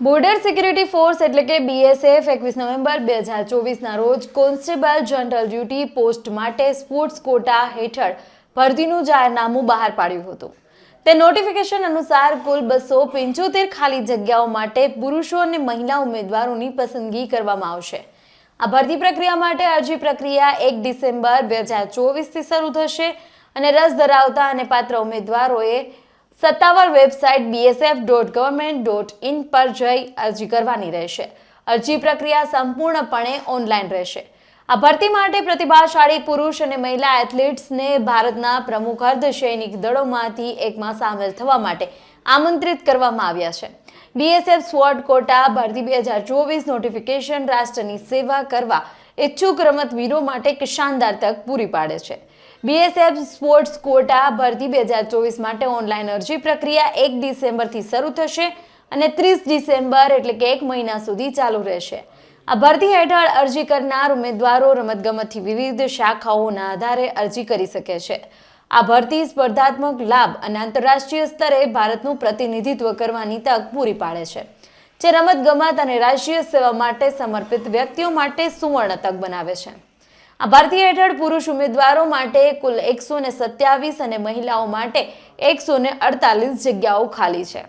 Border security force એટલે કે BSF 21 November 2024ના રોજ કોન્સ્ટેબલ જનરલ ડ્યુટી પોસ્ટ માટે સ્પોર્ટ્સ કોટા હેઠળ ભરતીનું જાહેરનામું બહાર પાડ્યું હતું। તે નોટિફિકેશન અનુસાર કુલ 275 ખાલી જગ્યાઓ માટે પુરુષો અને મહિલા ઉમેદવારોની પસંદગી કરવામાં આવશે। આ ભરતી પ્રક્રિયા માટે અરજી પ્રક્રિયા 1 ડિસેમ્બર 2024થી શરૂ થશે અને રસ ધરાવતા અને પાત્ર ઉમેદવારોએ સત્તાવાર વેબસાઇટ bsf.government.in પર જઈ અરજી કરવાની રહેશે। અરજી પ્રક્રિયા સંપૂર્ણપણે ઓનલાઈન રહેશે। આ ભરતી માટે પ્રતિભાશાળી પુરુષ અને મહિલા એથ્લીટ્સને ભારતના પ્રમુખ અર્ધસૈનિક દળોમાંથી એકમાં સામેલ થવા માટે આમંત્રિત કરવામાં આવ્યા છે। BSF સ્વોર્ડ કોટા ભરતી 2024 નોટિફિકેશન રાષ્ટ્રની સેવા કરવા ઈચ્છુક રમતવીરો માટે એક શાનદાર તક પૂરી પાડે છે। BSF સ્પોર્ટ્સ કોટા ભરતી 2024 માટે ઓનલાઈન અરજી પ્રક્રિયા 1 ડિસેમ્બરથી શરૂ થશે અને 30 ડિસેમ્બર એટલે કે 1 મહિના સુધી ચાલુ રહેશે। આ ભરતી હેઠળ અરજી કરનાર ઉમેદવારો રમતગમતથી વિવિધ શાખાઓના આધારે અરજી કરી શકે છે। આ ભરતી સ્પર્ધાત્મક લાભ અને આંતરરાષ્ટ્રીય સ્તરે ભારતનું પ્રતિનિધિત્વ કરવાની તક પૂરી પાડે છે, જે રમતગમત અને રાષ્ટ્રીય સેવા માટે સમર્પિત વ્યક્તિઓ માટે સુવર્ણ તક બનાવે છે। આ ભરતી હેઠળ પુરુષ ઉમેદવારો માટે કુલ 127 અને મહિલાઓ માટે 148 જગ્યાઓ ખાલી છે।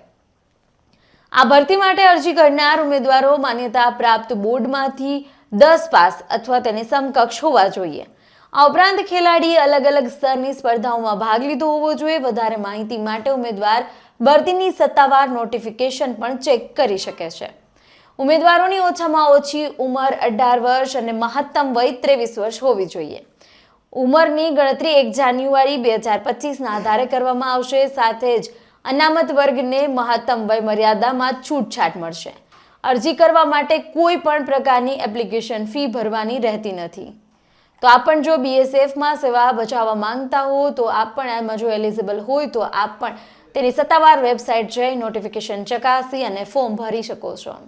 આ ભરતી માટે અરજી કરનાર ઉમેદવારો માન્યતા પ્રાપ્ત બોર્ડમાંથી 10 પાસ અથવા તેની સમકક્ષ હોવા જોઈએ। આ ઉપરાંત ખેલાડીએ અલગ અલગ સ્તરની સ્પર્ધાઓમાં ભાગ લીધો હોવો જોઈએ। વધારે માહિતી માટે ઉમેદવાર ભરતીની સત્તાવાર નોટિફિકેશન પણ ચેક કરી શકે છે। ઉમેદવારોની ઓછામાં ઓછી ઉંમર 18 વર્ષ અને મહત્તમ વય 23 વર્ષ હોવી જોઈએ। ઉંમરની ગણતરી 1 જાન્યુઆરી 2025ના આધારે કરવામાં આવશે। સાથે જ અનામત વર્ગને મહત્તમ વય મર્યાદામાં છૂટછાટ મળશે। અરજી કરવા માટે કોઈ પણ પ્રકારની એપ્લિકેશન ફી ભરવાની રહેતી નથી। તો આપ પણ જો BSFમાં સેવા બજાવવા માંગતા હો તો આપ પણ આમાં જો એલિજિબલ હોય તો આપ પણ તેની સત્તાવાર વેબસાઇટ જઈ નોટિફિકેશન ચકાસી અને ફોર્મ ભરી શકો છો।